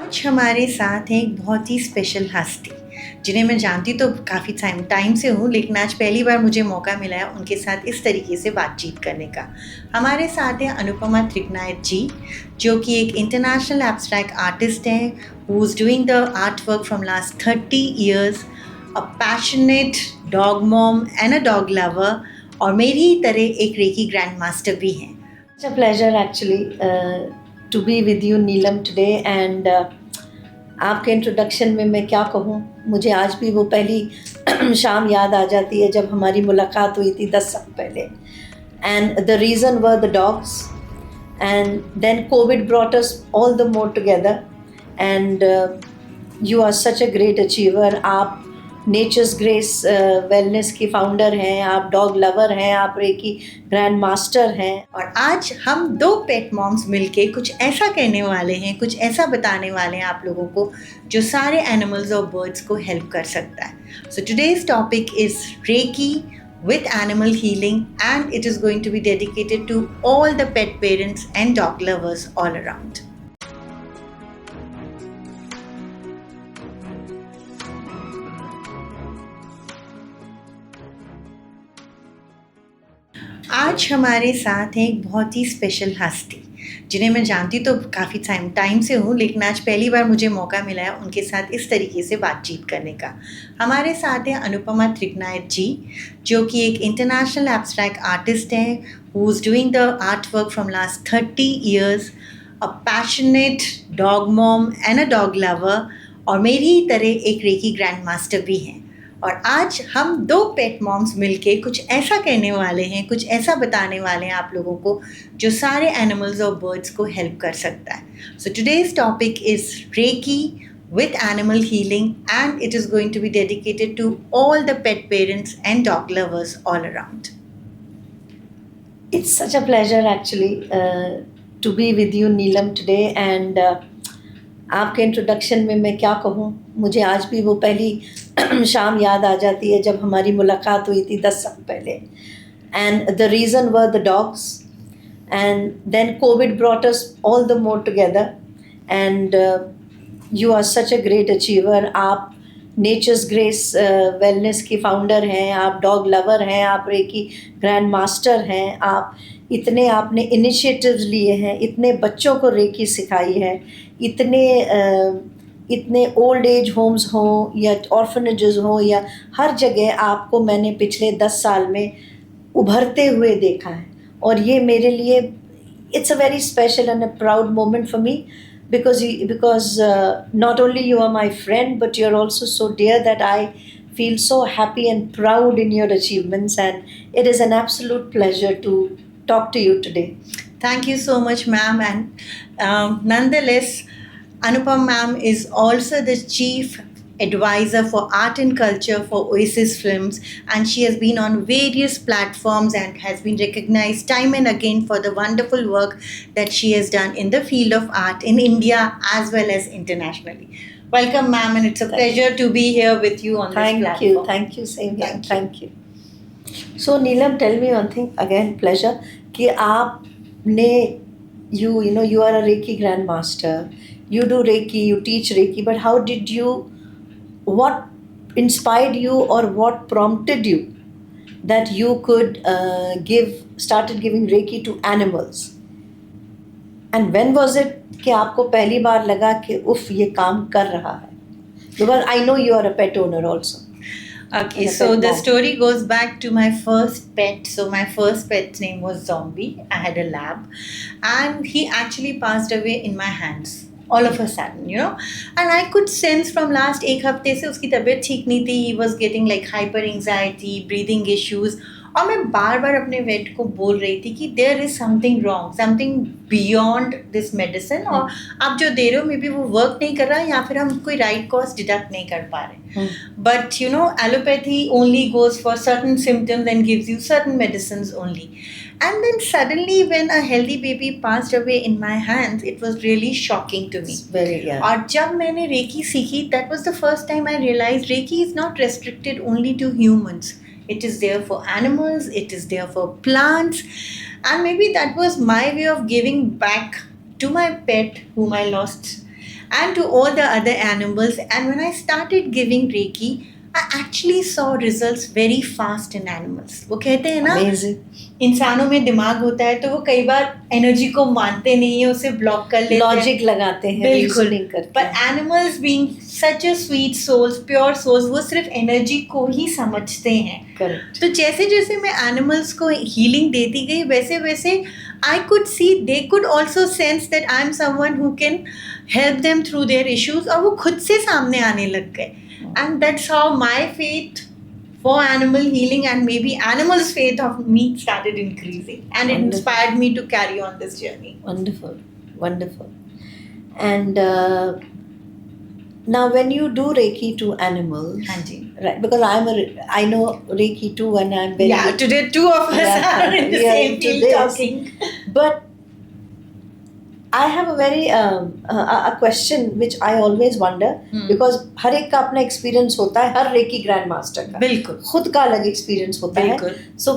आज हमारे साथ हैं एक बहुत ही स्पेशल हस्ती, जिन्हें मैं जानती तो काफ़ी टाइम से हूँ, लेकिन आज पहली बार मुझे मौका मिला है उनके साथ इस तरीके से बातचीत करने का। हमारे साथ हैं अनुपमा त्रिकनायत जी, जो कि एक इंटरनेशनल एब्स्ट्रैक्ट आर्टिस्ट हैं, who is doing the art work from last 30 years, a passionate dog mom and a dog lover, और मेरी ही तरह एक रेकी ग्रैंड मास्टर भी हैं। It's a pleasure actually to be with you Neelam today and आपके introduction में मैं क्या कहूँ, मुझे आज भी वो पहली शाम याद आ जाती है जब हमारी मुलाकात हुई थी 10 साल पहले. And the reason were the dogs, and then COVID brought us all the more together. And you are such a great achiever. आप नेचर्स ग्रेस वेलनेस की फाउंडर हैं, आप डॉग लवर हैं, आप रेकी ग्रैंड मास्टर हैं. और आज हम दो पेट मॉम्स मिलके कुछ ऐसा कहने वाले हैं, कुछ ऐसा बताने वाले हैं आप लोगों को जो सारे एनिमल्स और बर्ड्स को हेल्प कर सकता है. So today's topic is reiki with animal healing, and it is going to be dedicated to all the pet parents and dog lovers all around. आज हमारे साथ हैं एक बहुत ही स्पेशल हस्ती, जिन्हें मैं जानती तो काफ़ी टाइम से हूँ, लेकिन आज पहली बार मुझे मौका मिला है उनके साथ इस तरीके से बातचीत करने का. हमारे साथ हैं अनुपमा त्रिकनायत जी, जो कि एक इंटरनेशनल एब्स्ट्रैक्ट आर्टिस्ट हैं, who is doing the art work from last 30 years, a passionate dog mom and a dog lover, और मेरी ही तरह एक रेकी ग्रैंड मास्टर भी हैं. और आज हम दो पेट मॉम्स मिलके कुछ ऐसा कहने वाले हैं, कुछ ऐसा बताने वाले हैं आप लोगों को जो सारे एनिमल्स और बर्ड्स को हेल्प कर सकता है. So today's topic is reiki with animal healing, and it is going to be dedicated to all the pet parents and dog lovers all around. It's such a pleasure actually to be with you Neelam today and आपके introduction में मैं क्या कहूँ, मुझे आज भी वो पहली शाम याद आ जाती है जब हमारी मुलाकात हुई थी 10 साल पहले. And the reason were the dogs, and then COVID brought us all the more together. And you are such a great achiever. आप नेचर्स ग्रेस वेलनेस की फाउंडर हैं, आप डॉग लवर हैं, आप रेकी ग्रैंड मास्टर हैं. आप इतने आपने इनिशिएटिव्स लिए हैं, इतने बच्चों को रेकी सिखाई है, इतने ओल्ड एज होम्स हों या ऑर्फनेजेस हों या हर जगह आपको मैंने पिछले 10 साल में उभरते हुए देखा है. और ये मेरे लिए it's a very special and a proud moment for me, because not only you are my friend, but you're also so dear that I feel so happy and proud in your achievements, and it is an absolute pleasure to talk to you today. Thank you so much, ma'am. And nonetheless, Anupam ma'am is also the chief advisor for art and culture for Oasis Films, and she has been on various platforms and has been recognized time and again for the wonderful work that she has done in the field of art in India as well as internationally. Welcome, ma'am, and it's a pleasure to be here with you on this platform. Thank you, same here. Thank you. So Neelam, tell me one thing again, pleasure, कि आपने you are a Reiki grandmaster, you do Reiki, you teach Reiki, but how did you, what inspired you or what prompted you that you could started giving Reiki to animals? And when was it कि आपको पहली बार लगा कि उफ ये काम कर रहा है? Because I know you are a pet owner also. Okay, so the story goes back to my first pet. So my first pet's name was Zombie. I had a lab, and he actually passed away in my hands all of a sudden, and I could sense from last एक हफ्ते से उसकी तबीयत ठीक नहीं थी. He was getting like hyper anxiety, breathing issues, और मैं बार बार अपने वेट को बोल रही थी कि there is something wrong, something beyond this medicine, और आप जो दे रहे हो मे बी वो वर्क नहीं कर रहा है या फिर हम कोई राइट कॉस्ट डिडक्ट नहीं कर पा रहे. But allopathy only goes for certain symptoms and gives you certain medicine only. And then suddenly when a healthy baby passed away in my hands, it was really shocking to me. और जब मैंने recce सीखी, that was the first time I realized Reiki is not restricted only to humans. It is there for animals, it is there for plants, and maybe that was my way of giving back to my pet whom I lost. and to all the other animals. And when I started giving Reiki, I actually saw results very fast in animals. वो कहते हैं ना, Amazing. इंसानों में दिमाग होता है तो वो कई बार एनर्जी को मानते नहीं है, उसे ब्लॉक कर लेते हैं, लॉजिक लगाते हैं, बिल्कुल reasoning करते पर हैं. Animals being such a sweet souls, pure souls, वो सिर्फ एनर्जी को ही समझते हैं. Correct. तो जैसे जैसे मैं एनिमल्स को हीलिंग देती गई वैसे वैसे I could see they could also sense that I am someone who can help them through their issues, और वो खुद से सामने आने लग गए. And that's how my faith for animal healing and maybe animals' faith of me started increasing, and it Wonderful. inspired me to carry on this journey. Wonderful, wonderful. And now, when you do Reiki to animals, Hanji. right? Because I know Reiki too, and I'm very Yeah, today two of us Yeah, are in the we are same into field this. talking. But I have a very a question which I always wonder, because हर एक का अपना experience होता है, हर reiki grand master का बिल्कुल खुद का अलग experience होता है. बिल्कुल. So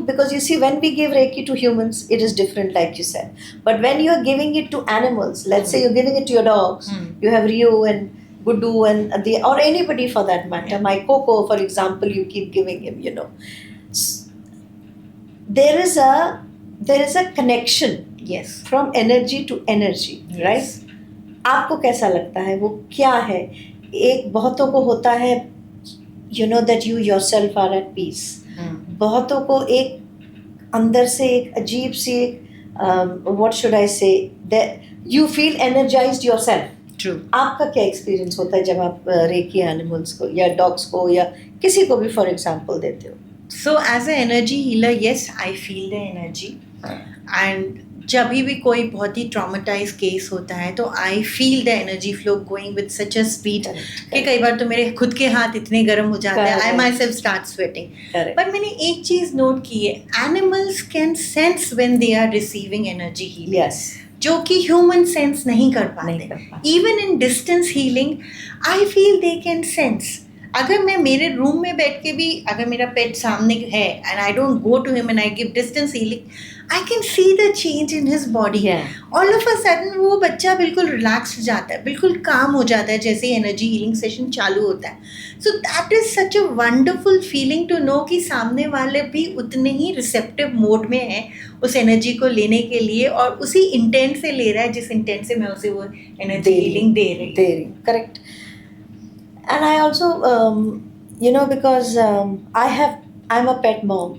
because you see, when we give Reiki to humans, it is different, like you said. But when you are giving it to animals, let's say you're giving it to your dogs, you have Rio and Gudu and or anybody for that matter. Yeah. My Coco, for example, you keep giving him. There is a connection. Yes. From energy to energy, Yes. right? आपको कैसा लगता है, वो क्या है? एक बहुतों को होता है, that you yourself are at peace. बहुतों को एक अंदर से एक अजीब सी what should I say, that you feel energized yourself. True. आपका क्या एक्सपीरियंस होता है जब आप रेकी एनिमल्स को या डॉग्स को या किसी को भी फॉर एग्जांपल देते हो? So as an energy healer, yes, I feel the energy. And जब भी कोई बहुत ही ट्रॉमेटाइज केस होता है तो I feel the energy flow going with such a speed कि कई बार तो मेरे खुद के हाथ इतने गर्म हो जाते हैं, I myself start sweating. पर मैंने एक चीज नोट की है, animals can sense when they are receiving energy healing. Yes. जो कि ह्यूमन सेंस नहीं कर पाते. Even in distance healing I feel they can sense. अगर मैं मेरे रूम में बैठ के भी अगर मेरा पेट सामने है and I don't go to him and I give distance healing, I can see the change in his body. All of a sudden वो बच्चा बिल्कुल रिलैक्स हो जाता है, बिल्कुल काम हो जाता है जैसे ही एनर्जी हीलिंग सेशन चालू होता है. So that is such a wonderful feeling to know कि सामने वाले भी उतने ही रिसेप्टिव मोड में है उस एनर्जी को लेने के लिए और उसी इंटेंट से ले रहा है जिस इंटेंट से मैं उसे वो एनर्जी हीलिंग दे रही. Correct. And I also, because I'm a pet mom.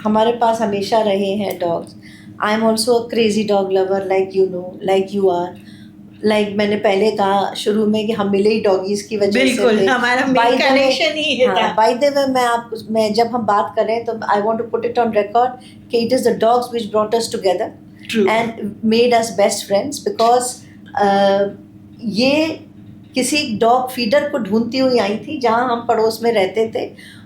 हमारे पास हमेशा रहे हैं dogs. I'm also a crazy dog lover, like like you are. Like मैंने पहले कहा शुरू में कि हम मिले ही डॉगीज की वजह से. बिल्कुल, हमारा मेन कनेक्शन ही है. By the way, मैं जब हम बात कर रहे हैं तो I want to put it on record कि it is the dogs which brought us together. True. And made us best friends, because ये किसी डॉग फीडर को ढूंढती हुई आई थी जहाँ हम पड़ोस में रहते थे,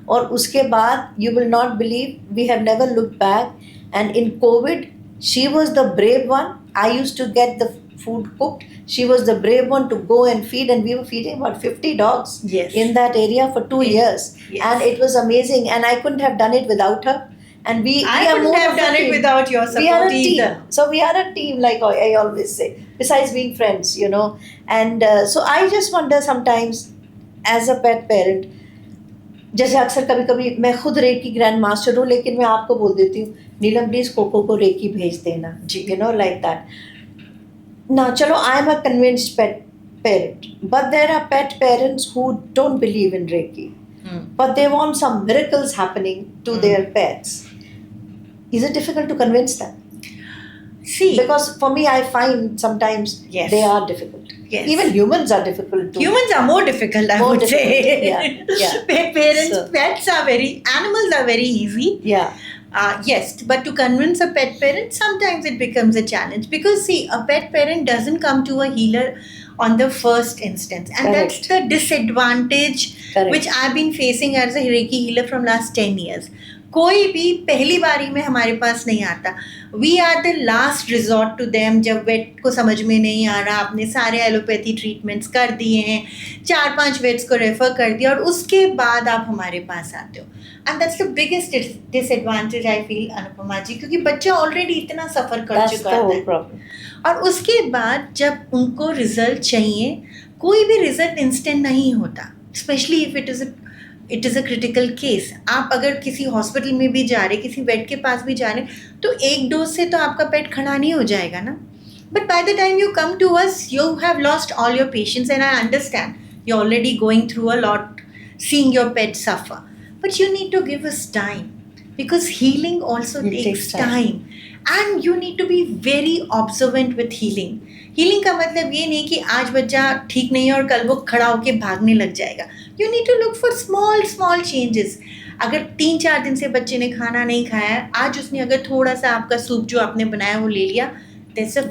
और उसके बाद you will not believe, we have never looked back. And in Covid she was the brave one. I used to get the food cooked. She was the brave one to go and feed, and we were feeding about 50 dogs. Yes. In that area for 2 years. Yes. And it was amazing, and I couldn't have done it without her. And I couldn't have done it without your support we are a either. team. So we are a team, like I always say, besides being friends, And so I just wonder sometimes, as a pet parent, जैसे अक्सर कभी कभी मैं खुद reiki grand master हूँ, लेकिन मैं आपको बोल देती हूँ, नीलम प्लीज कोको को रेकी भेज देना, like that. Now, chalo, I am a convinced pet parent, but there are pet parents who don't believe in Reiki, but they want some miracles happening to their pets. Is it difficult to convince them? See, because for me, I find sometimes they are difficult. Yes. Even humans are difficult too. Humans are more difficult, I would say. Yeah. Pets are animals are very easy. Yeah. Yes, but to convince a pet parent, sometimes it becomes a challenge, because see, a pet parent doesn't come to a healer on the first instance, and Correct. that's the disadvantage. Correct. Which I've been facing as a Reiki healer from last 10 years. कोई भी पहली बारी में हमारे पास नहीं आता. We are the last resort to them. जब वेट को समझ में नहीं आ रहा, आपने सारे एलोपैथी ट्रीटमेंट्स कर दिए हैं, 4-5 वेट्स को रेफर कर दिया, और उसके बाद आप हमारे पास आते हो. And that's the biggest disadvantage I feel Anupama ji, क्योंकि बच्चा ऑलरेडी इतना सफ़र कर That's चुका the whole है। problem. और उसके बाद जब उनको रिजल्ट चाहिए, कोई भी रिजल्ट इंस्टेंट नहीं होता, specially if it is a critical case. आप अगर किसी हॉस्पिटल में भी जा रहे, किसी वेट के पास भी जा रहे, तो एक डोज से तो आपका पेट खड़ा नहीं हो जाएगा ना। But by the time you come to us, you have lost all your patience, and I understand you already going through a lot, seeing your pet suffer, but you need to give us time, because healing also It takes takes time. time, and you need to be very observant with healing. Healing का मतलब ये नहीं कि आज बच्चा ठीक नहीं है और कल वो खड़ा होके भागने लग जाएगा. You need to look for small changes. अगर 3-4 दिन से बच्चे ने खाना नहीं खाया है, आज उसने अगर थोड़ा सा आपका सूप जो आपने बनाया वो ले लिया, that's a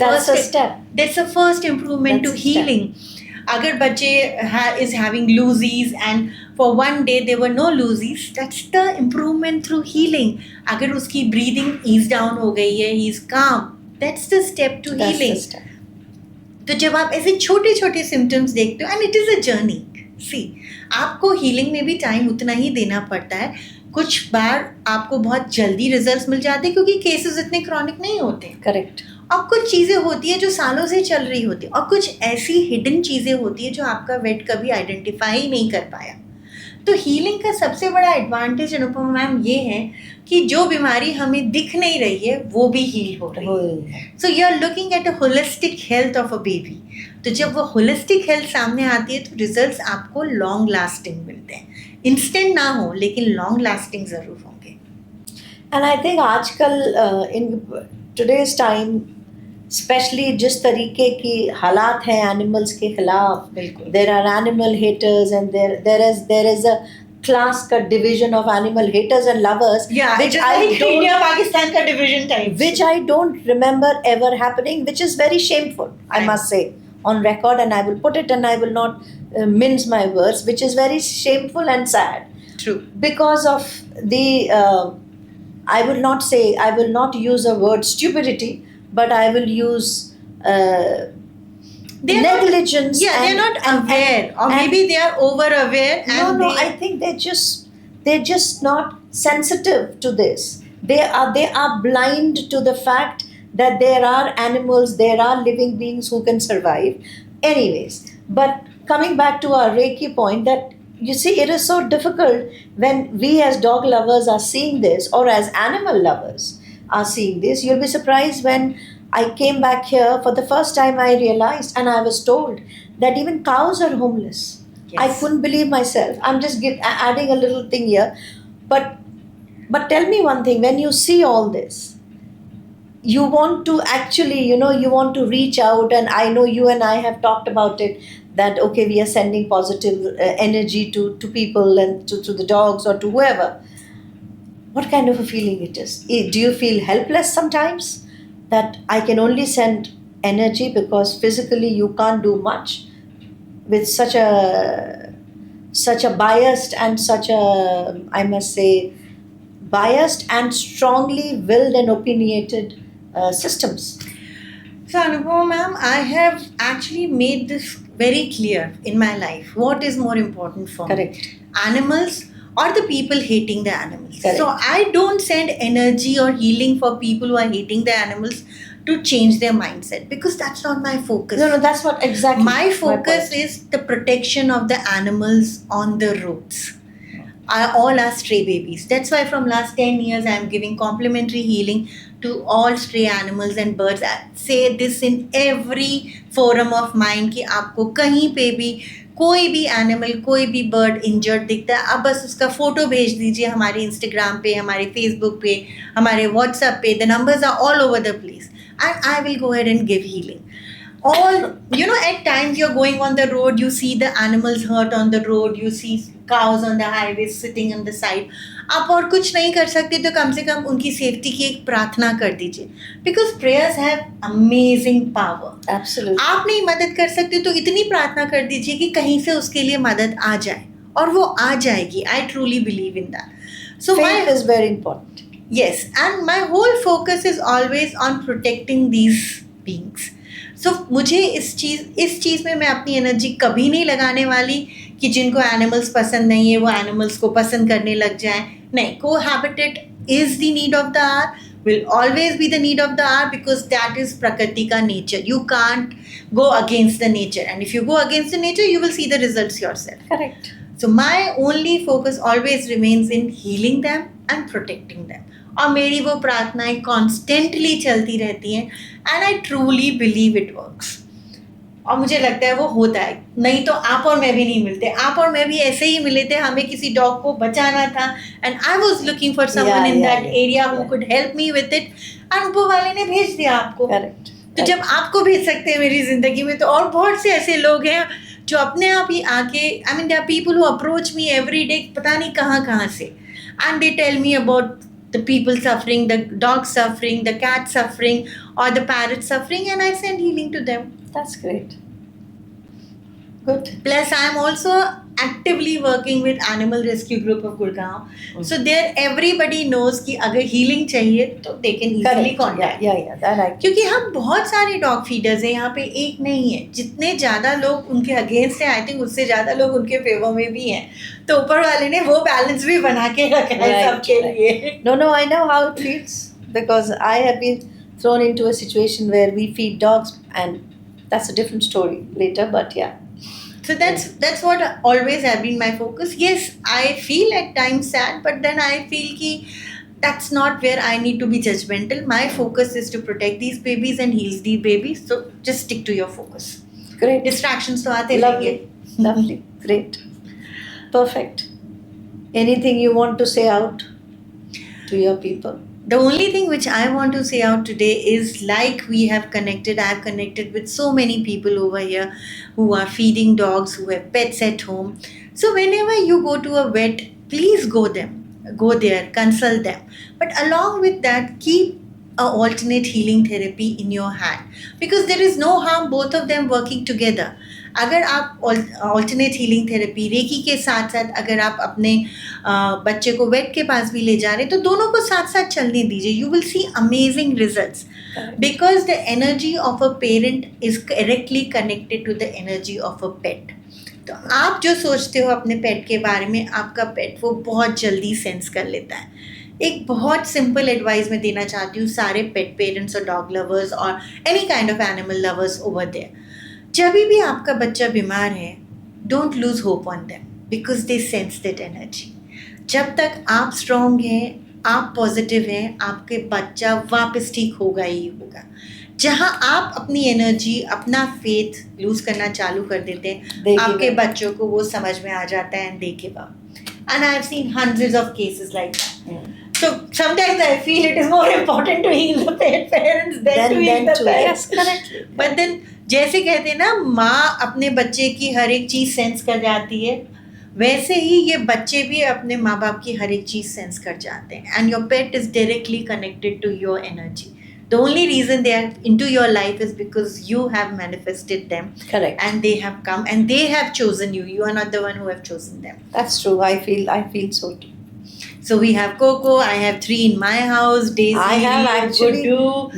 step. That's a first improvement That's to a step. healing. अगर बच्चे is having loosies and for one day there were no loosies, that's the improvement through healing. अगर उसकी breathing ease down हो गई है, he is calm, that's the step to That's healing. the step. तो जब आप ऐसे छोटे छोटे सिम्टम्स देखते हो, and it is a journey, see आपको हीलिंग में भी टाइम उतना ही देना पड़ता है. कुछ बार आपको बहुत जल्दी रिजल्ट्स मिल जाते हैं क्योंकि केसेस इतने क्रॉनिक नहीं होते. Correct. और कुछ चीज़ें होती है जो सालों से चल रही होती है, और कुछ ऐसी हिडन चीज़ें होती है जो आपका वेट कभी आइडेंटिफाई ही नहीं कर पाया. तो हीलिंग का सबसे बड़ा एडवांटेज अनुपमा मैम ये है कि जो बीमारी हमें दिख नहीं रही है वो भी हील हो रही है. So you are looking at a holistic health of a baby. तो जब वो होलिस्टिक हेल्थ सामने आती है तो रिजल्ट्स आपको लॉन्ग लास्टिंग मिलते हैं. इंस्टेंट ना हो लेकिन लॉन्ग लास्टिंग ज़रूर होंगे. And I think आजकल in today's time, स्पेशली जिस तरीके की हालात हैं एनिमल्स के खिलाफ, बिल्कुल. There are animal haters and there is a class का division of animal haters and lovers, which India Pakistan का division type, which I don't remember ever happening, which is very shameful, I must say, on record, and I will put it and I will not mince my words, which is very shameful and sad. True. Because of the I will not use a word stupidity, but I will use negligence. They're not aware, or maybe they are over aware. No, I think they're just not sensitive to this. They are blind to the fact that there are animals, there are living beings who can survive. Anyways, but coming back to our Reiki point, that you see, it is so difficult when we as dog lovers are seeing this, or as animal lovers are seeing this. You'll be surprised when I came back here for the first time, I realized, and I was told, that even cows are homeless. Yes. I couldn't believe myself. I'm just adding a little thing here. But tell me one thing, when you see all this, you want to actually, you want to reach out, and I know you and I have talked about it, that okay, we are sending positive energy to people and to the dogs or to whoever. What kind of a feeling it is? Do you feel helpless sometimes, that I can only send energy because physically you can't do much, with such a biased and such a, I must say, biased and strongly willed and opinionated systems? So Anupama ma'am, I have actually made this very clear in my life. What is more important for Correct. me? Animals or the people hating the animals. Correct. So I don't send energy or healing for people who are hating the animals to change their mindset, because that's not my focus. No, that's what exactly. My focus point. is the protection of the animals on the roads. All are stray babies. That's why from last 10 years I am giving complimentary healing to all stray animals and birds. I say this in every forum of mine कि आपको कहीं पे भी कोई भी animal, कोई भी bird injured दिखता है, आप बस उसका फ़ोटो भेज दीजिए हमारे इंस्टाग्राम पे, हमारे फेसबुक पे, हमारे व्हाट्सएप पे. The numbers are all over the place and I will go ahead and give healing. All, at times you're going on the road, you see the animals hurt on the road, you see cows on the highway sitting on the side. आप और कुछ नहीं कर सकते तो कम से कम उनकी safety की एक प्रार्थना कर दीजिए, because prayers have amazing power. Absolutely. आप नहीं मदद कर सकते तो इतनी प्रार्थना कर दीजिए कि कहीं से उसके लिए मदद आ जाए, और वो आ जाएगी. I truly believe in that. So faith is very important. Yes, and my whole focus is always on protecting these beings. सो मुझे इस चीज़ में मैं अपनी एनर्जी कभी नहीं लगाने वाली कि जिनको एनिमल्स पसंद नहीं है वो एनिमल्स को पसंद करने लग जाए. नहीं, cohabitate is the need of the hour, will always be the need of the hour, because that is prakriti ka nature. You can't go against the nature, and if you go against the nature you will see the results yourself. Correct. So my only focus always remains in healing them and protecting them. और मेरी वो प्रार्थनाएं constantly चलती रहती हैं, and I truly believe it works. और मुझे लगता है वो होता है. नहीं तो आप और मैं भी नहीं मिलते. आप और मैं भी ऐसे ही मिले थे, हमें किसी डॉग को बचाना था, and I was looking for someone in that area who could help me with it, and ऊपर वाले ने भेज दिया आपको. Correct. तो जब आपको भेज सकते हैं मेरी जिंदगी में, तो और बहुत से ऐसे लोग हैं जो अपने आप ही आके, I mean there are people who approach me every day, पता नहीं कहाँ से, and they tell me about the people suffering, the dog suffering, the cat suffering, or the parrot suffering, and I send healing to them. That's great. Good. Plus, I am also actively working with Animal Rescue Group of Gurgaon. So there, everybody knows कि अगर healing चाहिए तो they can easily contact. Yeah, that I. क्योंकि हम बहुत सारे dog feeders हैं यहाँ पे, एक नहीं है. जितने ज़्यादा लोग उनके अगेंस्ट हैं, आई थिंक उससे ज़्यादा लोग उनके फेवर में भी हैं. तो ऊपर वाले ने वो बैलेंस भी बना के रखा है सबके लिए. No, I know how it feels, because I have been thrown into a situation where we feed dogs, and that's a different story later, but yeah. So that's what always have been my focus. Yes, I feel at times sad, but then I feel ki that's not where I need to be judgmental. My focus is to protect these babies and heal these babies. So just stick to your focus. Great. Distractions to aate Lovely. रहेंगे. Lovely. Great. Perfect. Anything you want to say out to your people? The only thing which I want to say out today is, like we have connected, I have connected with so many people over here who are feeding dogs, who have pets at home. So whenever you go to a vet, please go there, consult them. But along with that, keep a alternate healing therapy in your hand, because there is no harm both of them working together. अगर आप alternate healing therapy recce के साथ साथ अगर आप अपने बच्चे को वेट के पास भी ले जा रहे हैं, तो दोनों को साथ साथ चलने दीजिए. You will see amazing results, because the energy of a parent is directly connected to the energy of a pet. तो आप जो सोचते हो अपने पेट के बारे में, आपका पेट वो बहुत जल्दी सेंस कर लेता है. एक बहुत सिंपल एडवाइस मैं देना चाहती हूँ सारे पेट पेरेंट्स और डॉग लवर्स और any kind of animal lovers over there. जब भी आपका बच्चा बीमार है, don't lose hope on them, because they sense that energy. जब तक आप स्ट्रॉन्ग हैं, आप पॉजिटिव हैं, आपके बच्चा वापस ठीक होगा ही होगा. जहाँ आप अपनी एनर्जी, अपना फेथ लूज करना चालू कर देते हैं, आपके बच्चों को वो समझ में आ जाता है, and they give up. And I have seen hundreds of cases like that. So sometimes I feel it is more important to heal the parents than to heal the pets. Yes, correct. But then जैसे कहते हैं ना, माँ अपने बच्चे की हर एक चीज़ sense कर जाती है, वैसे ही ये बच्चे भी अपने माँ बाप की हर एक चीज़ सेंस कर जाते हैं. And your pet is directly connected to your energy. The only reason they are into your life is because you have manifested them. Correct. And they have come and they have chosen you. You are not the one who have chosen them. That's true. I feel so too. So we have Coco. I have 3 in my house. Daisy. I have actually Gudu.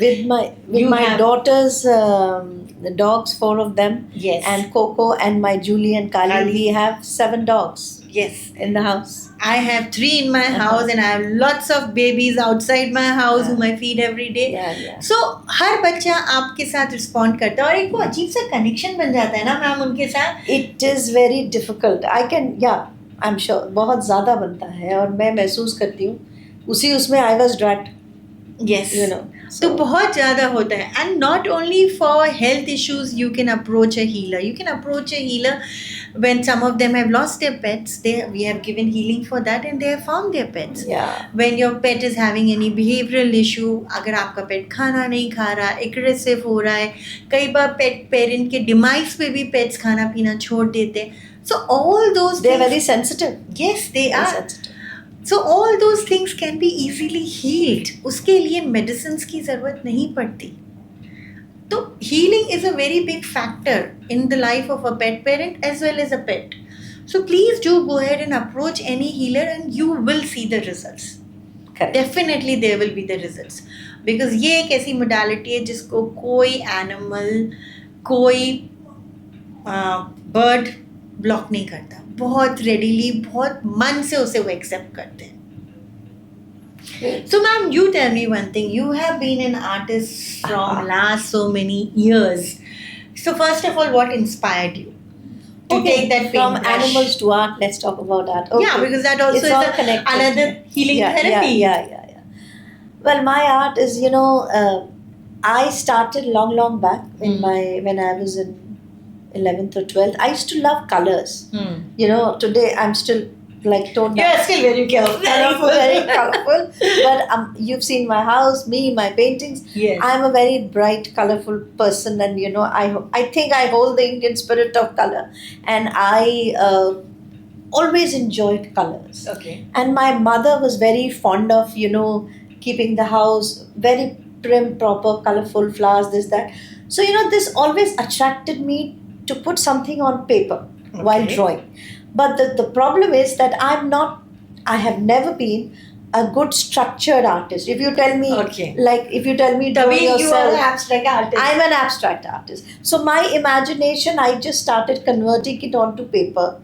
with my daughters, the dogs, 4 of them. Yes. And Coco and my Julie and Kali. We have 7 dogs. Yes. In the house. I have 3 in my house, and I have lots of babies outside my house whom I feed every day. Yeah. So हर बच्चा आपके साथ respond करता है, और एक वो अजीब सा कनेक्शन बन जाता है ना मैम उनके साथ. It is very difficult. I'm sure बहुत ज़्यादा बनता है, और मैं महसूस करती हूँ उसमें I was dragged. Yes. You know. तो बहुत ज़्यादा होता है. And not only for health issues you can approach a healer. You can approach a healer when some of them have lost their pets. We have given healing for that, and they have found their pets. Yeah. When your pet is having any behavioral issue, अगर आपका पेट खाना नहीं खा रहा, aggressive हो रहा है, कई बार पेट पेरेंट के डिमाइस पे भी पेट्स खाना पीना छोड़ देते हैं. So all those They're things, very sensitive. yes, they Very are. sensitive. So all those things can be easily healed. उसके लिए medicines की ज़रूरत नहीं पड़ती. तो healing is a very big factor in the life of a pet parent as well as a pet. So please do go ahead and approach any healer, and you will see the results. Correct. definitely there will be the results. Because ये एक ऐसी modality है जिसको कोई animal, कोई bird block नहीं करता. बहुत readily, बहुत मन से उसे वो accept करते हैं. So ma'am, you tell me one thing. You have been an artist from last so many years. So first of all, what inspired you to take that from paintbrush? animals to art? Let's talk about art. Okay. Yeah, because that also It's is all connected. another healing therapy. Yeah. Well, my art is, I started long back in when I was in 11th or 12th. I used to love colors. Today I'm still like toned down. You're still very careful. Very colorful. But you've seen my house, my paintings. Yes. I'm a very bright, colorful person, and I think I hold the Indian spirit of color, and I always enjoyed colors. Okay. And my mother was very fond of keeping the house very prim, proper, colorful flowers, this, that. So this always attracted me to put something on paper while drawing. But the problem is that I have never been a good structured artist. If you tell me, draw yourself, you are an abstract artist. I'm an abstract artist. So my imagination, I just started converting it onto paper,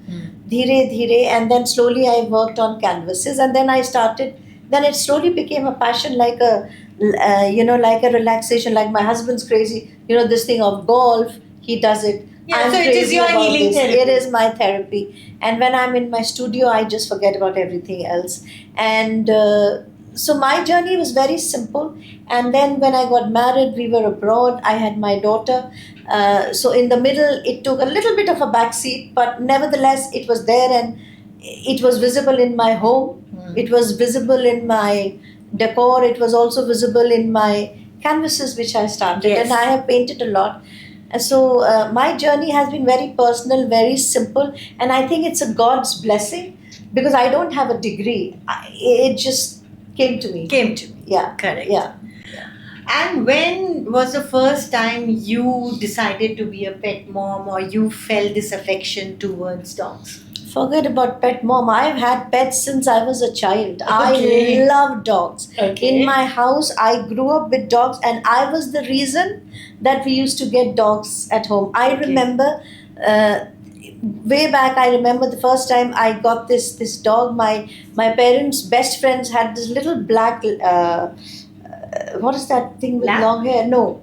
dheere, and then slowly I worked on canvases, and then then it slowly became a passion, like a relaxation. Like my husband's crazy, this thing of golf, he does it. Yeah, so it is your healing therapy. It is my therapy. And when I'm in my studio, I just forget about everything else. And so my journey was very simple. And then when I got married, we were abroad. I had my daughter. So in the middle, it took a little bit of a backseat, but nevertheless, it was there, and it was visible in my home. It was visible in my decor. It was also visible in my canvases, which I started. Yes. And I have painted a lot. So my journey has been very personal, very simple, and I think it's a God's blessing, because I don't have a degree. It just came to me. Yeah. Correct. Yeah. And when was the first time you decided to be a pet mom, or you felt this affection towards dogs? Forget about pet mom. I've had pets since I was a child. Okay. I love dogs. Okay. In my house, I grew up with dogs, and I was the reason that we used to get dogs at home. I remember way back, I remember the first time I got this dog. My parents' best friends had this little black, what is that thing with Lab? long hair? No.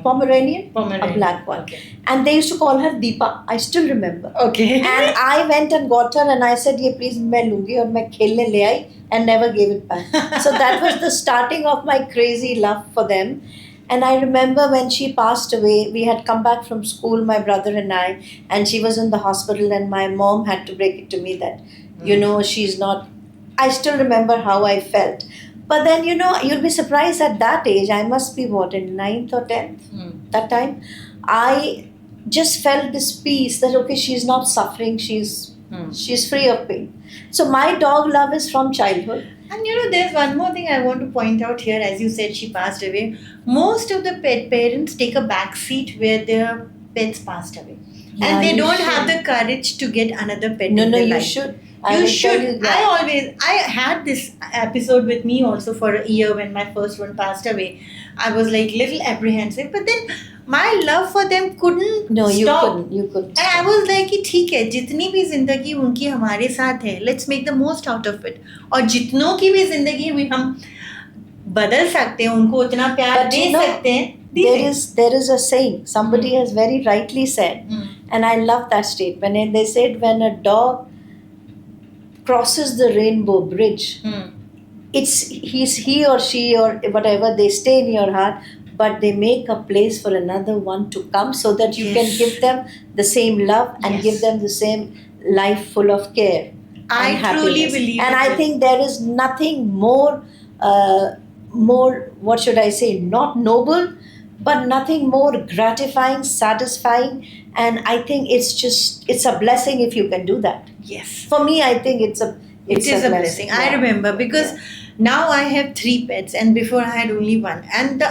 Pomeranian? A black one. Okay. And they used to call her Deepa. I still remember. Okay. And I went and got her, and I said, "Ye please, मैं लूँगी," और मैं खेलने ले आई, and never gave it back. So that was the starting of my crazy love for them. And I remember when she passed away, we had come back from school, my brother and I, and she was in the hospital, and my mom had to break it to me that, she's not. I still remember how I felt. But then, you'll be surprised at that age, I must be in 9th or 10th, that time, I just felt this peace that, okay, she's not suffering, she's free of pain. So my dog love is from childhood. And there's one more thing I want to point out here. As you said, she passed away. Most of the pet parents take a back seat where their pets passed away. Yeah, and they you don't should. have the courage to get another pet in No, their you life. should. You should. I had this episode with me also for a year when my first one passed away. I was like little apprehensive, but then my love for them couldn't stop. You couldn't. And I was like कि ठीक है, जितनी भी जिंदगी उनकी हमारे साथ है, let's make the most out of it. और जितनों की भी जिंदगी हम बदल सकते हैं, उनको उतना प्यार दे सकते हैं. There is a saying, somebody has very rightly said, and I love that statement. And they said, when a dog crosses the rainbow bridge, he or she or whatever, they stay in your heart, but they make a place for another one to come, so that you can give them the same love and give them the same life full of care. I truly believe and I think there is nothing more, what should I say, not noble, but nothing more gratifying, satisfying, and I think it's a blessing if you can do that. Yes. For me, I think it is a blessing. Yeah. I remember, because now I have 3 pets, and before I had only 1, and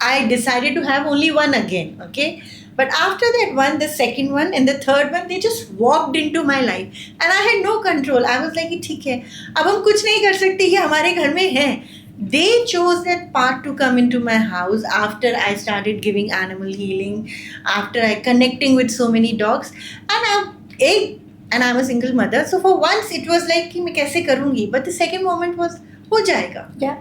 I decided to have only 1 again. Okay, But after that one, the second one and the third one, they just walked into my life and I had no control. I was like, ठीक है, अब हम कुछ नहीं कर सकते, ये हमारे घर में है. They chose that part to come into my house after I started giving animal healing, after I connecting with so many dogs, and I'm a single mother. So for once it was like कि मैं कैसे करूँगी, but the second moment was हो जाएगा. Yeah.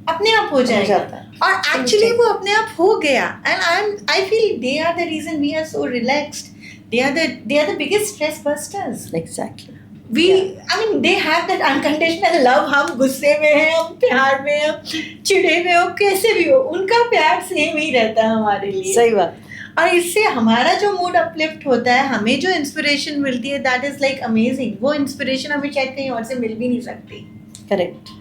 अपने आप हो जाएगा. और actually वो अपने आप हो गया. And I feel they are the reason we are so relaxed. They are the biggest stress busters. Exactly. I mean, they have that unconditional love. हम गुस्से में हैं, हम प्यार में, हम चिढ़े में हो, कैसे भी हो, उनका प्यार सेम ही रहता है हमारे लिए. सही बात. और इससे हमारा जो मूड अपलिफ्ट होता है, हमें जो इंस्पिरेशन मिलती है, दैट इज लाइक अमेजिंग. वो इंस्पिरेशन हमें शायद कहीं और से मिल भी नहीं सकती. Correct.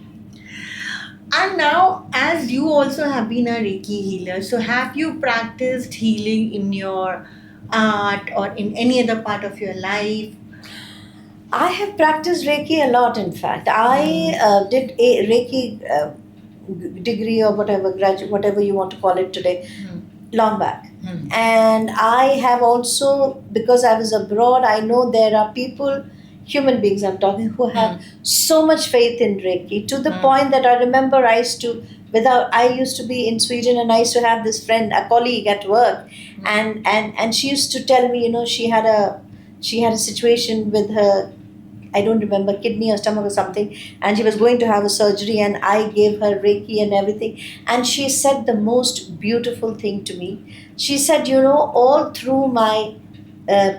And now, as you also have been a Reiki healer, so have you practiced healing in your art or in any other part of your life? I have practiced Reiki a lot, in fact. I did a Reiki degree or whatever, graduate, whatever you want to call it today, long back. And I have also, because I was abroad, I know there are people, human beings I'm talking, who have so much faith in Reiki, to the point that I remember I used to be in Sweden, and I used to have this friend, a colleague at work, and she used to tell me, she had a situation with her, I don't remember, kidney or stomach or something, and she was going to have a surgery, and I gave her Reiki and everything, and she said the most beautiful thing to me. She said, all through my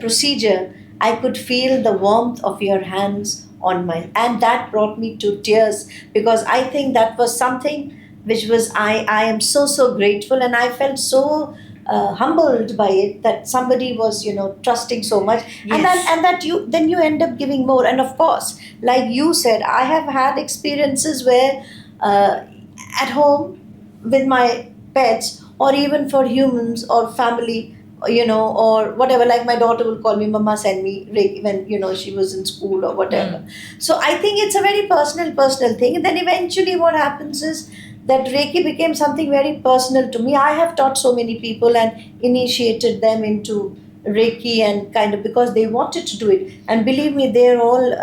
procedure, I could feel the warmth of your hands on and that brought me to tears, because I think that was something which was, I am so grateful, and I felt so humbled by it, that somebody was, trusting so much. Yes. And that you end up giving more. And of course, like you said, I have had experiences where at home with my pets, or even for humans or family, or whatever, like my daughter will call me, Mama, send me Reiki, when, she was in school or whatever. So I think it's a very personal thing. And then eventually what happens is that Reiki became something very personal to me. I have taught so many people and initiated them into Reiki, and kind of because they wanted to do it. And believe me, they are all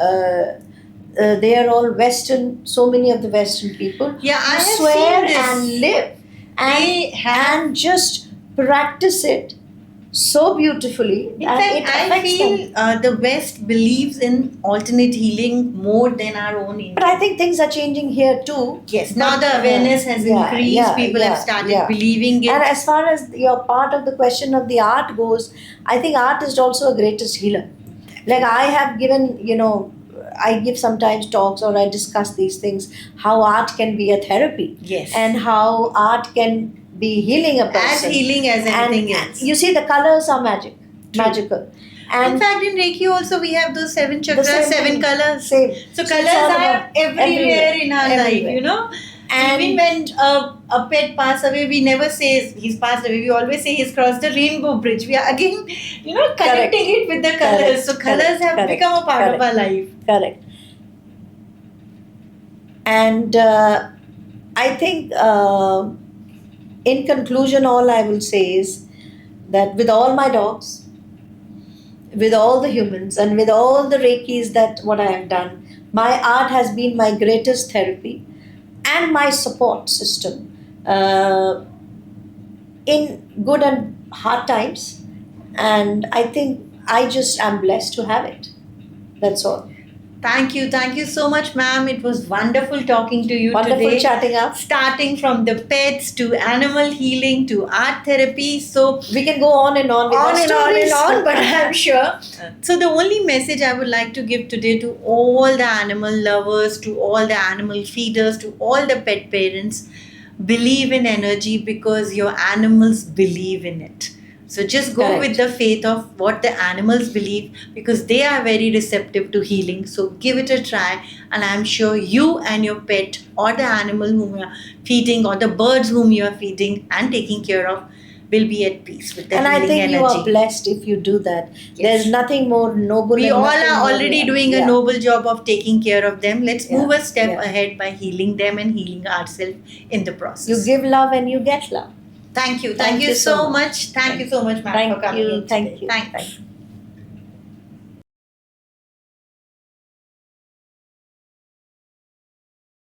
Western, so many of the Western people. Yeah, I have swear seen this. and live and just practice it so beautifully. In fact, I feel the West believes in alternate healing more than our own India. But I think things are changing here too. Yes, now the awareness has increased. People have started believing it. And as far as your part of the question of the art goes, I think art is also a greatest healer. Like I have given, I give sometimes talks, or I discuss these things, how art can be a therapy. Yes. And how art can be healing a person. As healing as anything else. You see, the colors are magical. And in fact, in Reiki also we have those 7 chakras, 7 colors. Same. So colors are everywhere in our life, And even when a pet passes away, we never say he's passed away. We always say he's crossed the rainbow bridge. We are again, connecting it with the colors. So colors have become a part of our life. Correct. And I think, in conclusion, all I will say is that with all my dogs, with all the humans, and with all the Reikis that what I have done, my art has been my greatest therapy and my support system in good and hard times. And I think I just am blessed to have it. That's all. Thank you so much, ma'am. It was wonderful talking to you today. Wonderful chatting up. Starting from the pets to animal healing to art therapy. So we can go on and on with on, but I'm sure. So the only message I would like to give today to all the animal lovers, to all the animal feeders, to all the pet parents, believe in energy, because your animals believe in it. So just go with the faith of what the animals believe, because they are very receptive to healing. So give it a try, and I'm sure you and your pet, or the animal whom you are feeding, or the birds whom you are feeding and taking care of, will be at peace with the healing energy. And I think you are blessed if you do that. Yes. There's nothing more noble. We all are already doing a noble job of taking care of them. Let's move a step ahead by healing them and healing ourselves in the process. You give love and you get love. Thank you so much. Thank you so much, ma'am, for coming in Thank today. you. Thank you. Thank you.